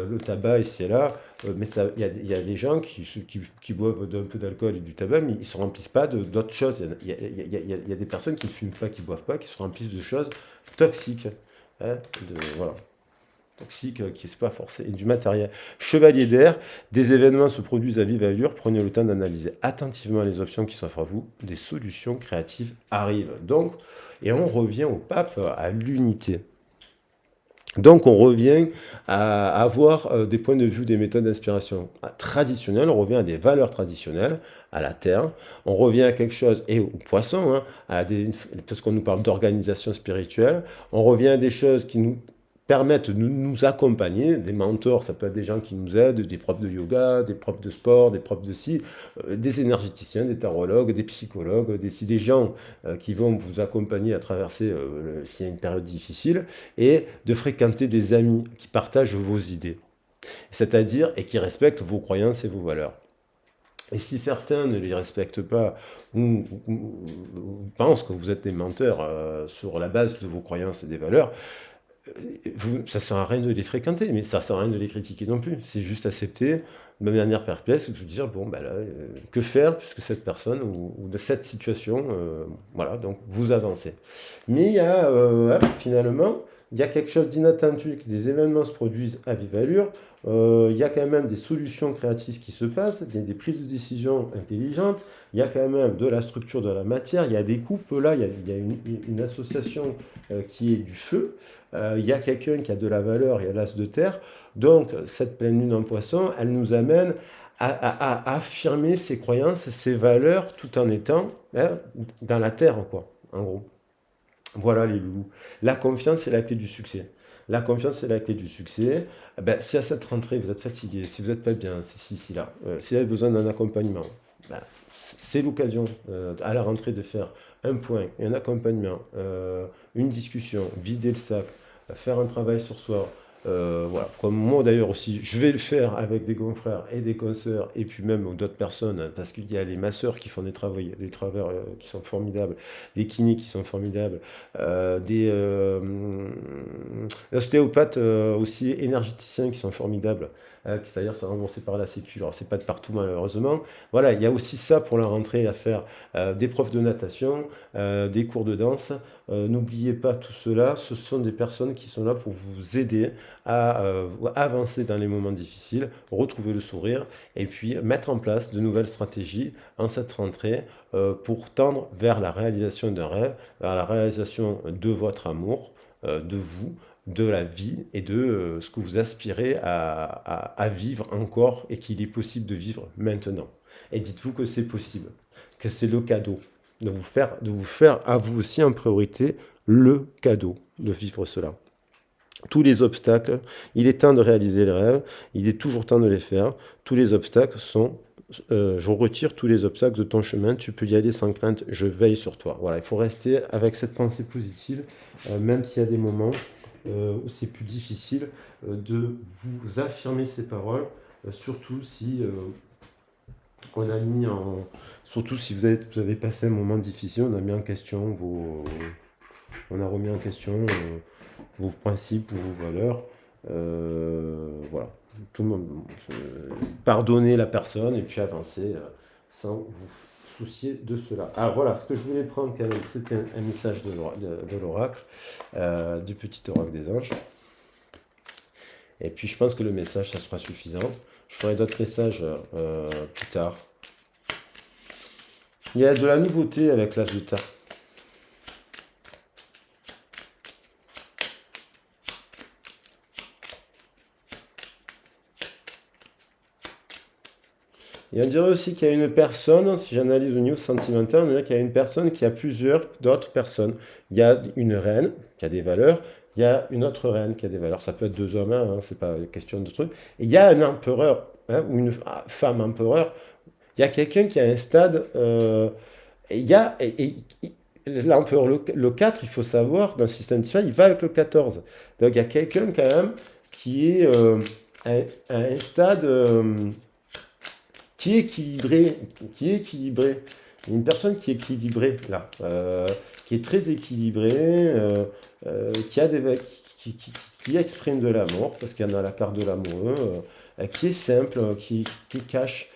le tabac ici et là. Mais il y a des gens qui boivent un peu d'alcool et du tabac, mais ils ne se remplissent pas d'autres choses. Il y a des personnes qui ne fument pas, qui ne boivent pas, qui se remplissent de choses toxiques. Hein, voilà toxique qui n'est pas forcé, et du matériel. Chevalier d'air, des événements se produisent à vive allure, prenez le temps d'analyser attentivement les options qui s'offrent à vous, des solutions créatives arrivent. Donc, et on revient au pape, à l'unité. Donc on revient à avoir des points de vue, des méthodes d'inspiration traditionnelles, on revient à des valeurs traditionnelles, à la terre, on revient à quelque chose, et aux poissons, hein, parce qu'on nous parle d'organisation spirituelle, on revient à des choses qui nous permettent de nous accompagner, des mentors, ça peut être des gens qui nous aident, des profs de yoga, des profs de sport, des profs de ci, des énergéticiens, des tarologues, des psychologues, des gens qui vont vous accompagner à traverser s'il y a une période difficile, et de fréquenter des amis qui partagent vos idées, c'est-à-dire et qui respectent vos croyances et vos valeurs. Et si certains ne les respectent pas ou pensent que vous êtes des menteurs sur la base de vos croyances et des valeurs, ça sert à rien de les fréquenter, mais ça sert à rien de les critiquer non plus. C'est juste accepter de manière perplexe, de dire, bon, ben là, que faire puisque cette personne ou de cette situation, voilà, donc vous avancez. Mais il y a, finalement, il y a quelque chose d'inattendu, que des événements se produisent à vive allure, il y a quand même des solutions créatives qui se passent, il y a des prises de décision intelligentes, il y a quand même de la structure de la matière, il y a des coupes là, il y a une association qui est du feu, il y a quelqu'un qui a de la valeur, il y a l'as de terre. Donc, cette pleine lune en poisson, elle nous amène à affirmer ses croyances, ses valeurs, tout en étant dans la terre, quoi, en gros. Voilà les loulous. La confiance est la clé du succès. La confiance est la clé du succès. Ben, si à cette rentrée vous êtes fatigué, si vous n'êtes pas bien, si là, si vous avez besoin d'un accompagnement, ben, c'est l'occasion à la rentrée de faire un point, un accompagnement, une discussion, vider le sac, faire un travail sur soi. Voilà. Comme moi d'ailleurs aussi, je vais le faire avec des confrères et des consoeurs et puis même d'autres personnes, hein, parce qu'il y a les masseurs qui font des travaux qui sont formidables, des kinés qui sont formidables, des ostéopathes aussi énergéticiens qui sont formidables, qui d'ailleurs sont remboursés par la Sécu. Alors c'est pas de partout malheureusement. Voilà, il y a aussi ça pour la rentrée à faire, des profs de natation, des cours de danse. N'oubliez pas tout cela, ce sont des personnes qui sont là pour vous aider à avancer dans les moments difficiles, retrouver le sourire et puis mettre en place de nouvelles stratégies en cette rentrée pour tendre vers la réalisation d'un rêve, vers la réalisation de votre amour, de vous, de la vie et de ce que vous aspirez à vivre encore et qu'il est possible de vivre maintenant. Et dites-vous que c'est possible, que c'est le cadeau de vous faire à vous aussi en priorité le cadeau de vivre cela. Tous les obstacles, il est temps de réaliser les rêves, il est toujours temps de les faire. Tous les obstacles sont, je retire tous les obstacles de ton chemin, tu peux y aller sans crainte, je veille sur toi. Voilà, il faut rester avec cette pensée positive, même s'il y a des moments où c'est plus difficile de vous affirmer ces paroles, surtout si on a mis en... Surtout si vous avez passé un moment difficile, on a mis en question on a remis en question vos principes ou vos valeurs. Voilà, tout le monde, pardonner la personne et puis avancer sans vous soucier de cela. Alors voilà, ce que je voulais prendre quand même, c'était un message de l'oracle, du petit oracle des anges. Et puis je pense que le message, ça sera suffisant. Je ferai d'autres messages plus tard. Il y a de la nouveauté avec l'âge de terre. Et on dirait aussi qu'il y a une personne, si j'analyse au niveau sentimental, on dirait qu'il y a une personne qui a plusieurs d'autres personnes. Il y a une reine qui a des valeurs, il y a une autre reine qui a des valeurs. Ça peut être deux hommes, hein, c'est pas une question de truc. Et il y a un empereur, hein, ou une femme empereur. Il y a quelqu'un qui a un stade. Et il y a. L'empereur, le 4, il faut savoir, dans le système divin, il va avec le 14. Donc il y a quelqu'un quand même qui est à un stade. Qui est équilibré, qui est équilibré. Il y a une personne qui est équilibrée là, qui est très équilibrée, qui a des, qui exprime de l'amour, parce qu'il y en a la carte de l'amoureux, qui est simple, qui cache,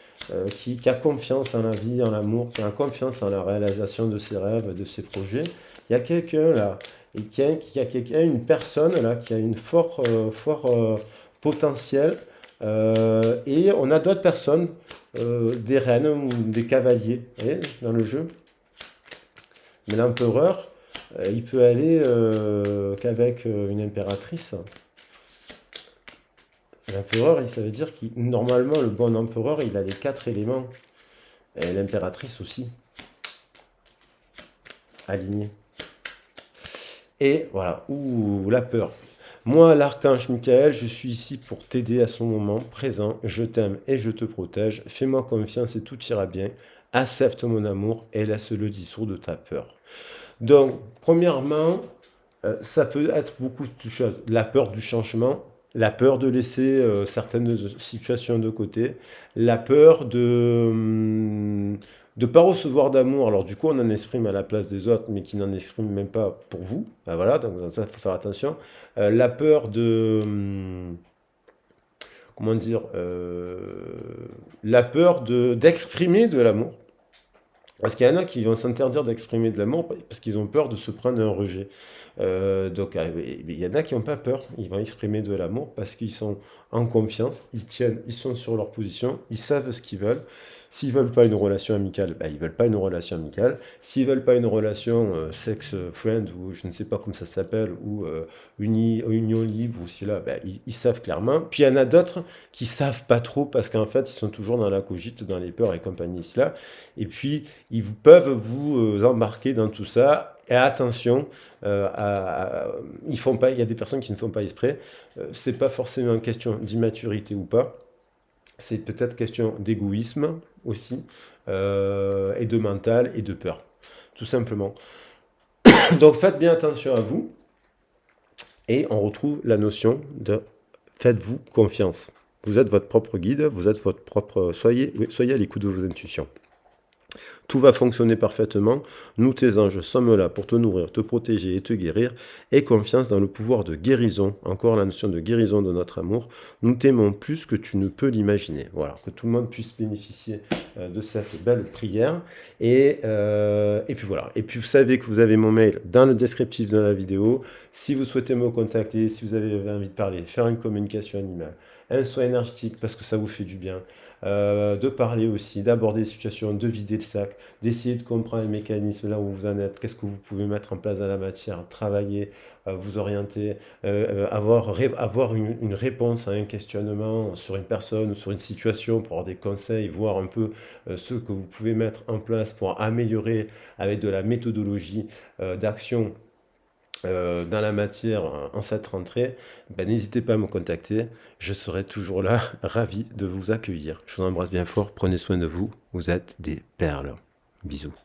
qui a confiance en la vie, en l'amour, qui a confiance en la réalisation de ses rêves, de ses projets. Il y a quelqu'un là, et qui a quelqu'un, une personne là, qui a une fort potentiel, et on a d'autres personnes, des reines ou des cavaliers, vous voyez, dans le jeu. Mais l'empereur, il peut aller qu'avec une impératrice. L'empereur, ça veut dire que normalement, le bon empereur, il a les 4 éléments. Et l'impératrice aussi, alignée. Et voilà, ouh, la peur. Moi, l'archange Michael, je suis ici pour t'aider à ce moment présent. Je t'aime et je te protège. Fais-moi confiance et tout ira bien. Accepte mon amour et laisse-le dissoudre de ta peur. Donc, premièrement, ça peut être beaucoup de choses. La peur du changement, la peur de laisser certaines situations de côté, la peur de ne pas recevoir d'amour. Alors du coup, on en exprime à la place des autres, mais qui n'en expriment même pas pour vous. Ben voilà, donc ça, il faut faire attention. La peur de comment dire, la peur d'exprimer de l'amour. Parce qu'il y en a qui vont s'interdire d'exprimer de l'amour parce qu'ils ont peur de se prendre un rejet. Donc, il y en a qui n'ont pas peur. Ils vont exprimer de l'amour parce qu'ils sont en confiance, ils tiennent, ils sont sur leur position, ils savent ce qu'ils veulent. S'ils veulent pas une relation amicale, ben, ils veulent pas une relation amicale. S'ils veulent pas une relation sex-friend ou je ne sais pas comment ça s'appelle, ou union libre, ou si là, ben, ils savent clairement. Puis il y en a d'autres qui savent pas trop parce qu'en fait, ils sont toujours dans la cogite, dans les peurs et compagnie. Cela. Et puis, peuvent vous embarquer dans tout ça. Et attention, il y a des personnes qui ne font pas exprès. C'est pas forcément une question d'immaturité ou pas. C'est peut-être question d'égoïsme aussi, et de mental et de peur, tout simplement. Donc faites bien attention à vous. Et on retrouve la notion de faites-vous confiance. Vous êtes votre propre guide, vous êtes votre propre. Soyez à l'écoute de vos intuitions. Tout va fonctionner parfaitement. Nous, tes anges, sommes là pour te nourrir, te protéger et te guérir. Aie confiance dans le pouvoir de guérison. Encore la notion de guérison de notre amour. Nous t'aimons plus que tu ne peux l'imaginer. Voilà, que tout le monde puisse bénéficier de cette belle prière. Et puis voilà. Et puis vous savez que vous avez mon mail dans le descriptif de la vidéo. Si vous souhaitez me contacter, si vous avez envie de parler, faire une communication animale, un soin énergétique parce que ça vous fait du bien, de parler aussi, d'aborder des situations, de vider le sac, d'essayer de comprendre les mécanismes là où vous en êtes, qu'est-ce que vous pouvez mettre en place dans la matière, travailler, vous orienter, avoir une réponse à un questionnement sur une personne ou sur une situation pour avoir des conseils, voir un peu ce que vous pouvez mettre en place pour améliorer avec de la méthodologie d'action dans la matière en cette rentrée, ben, n'hésitez pas à me contacter. Je serai toujours là, ravi de vous accueillir. Je vous embrasse bien fort. Prenez soin de vous. Vous êtes des perles. Bisous.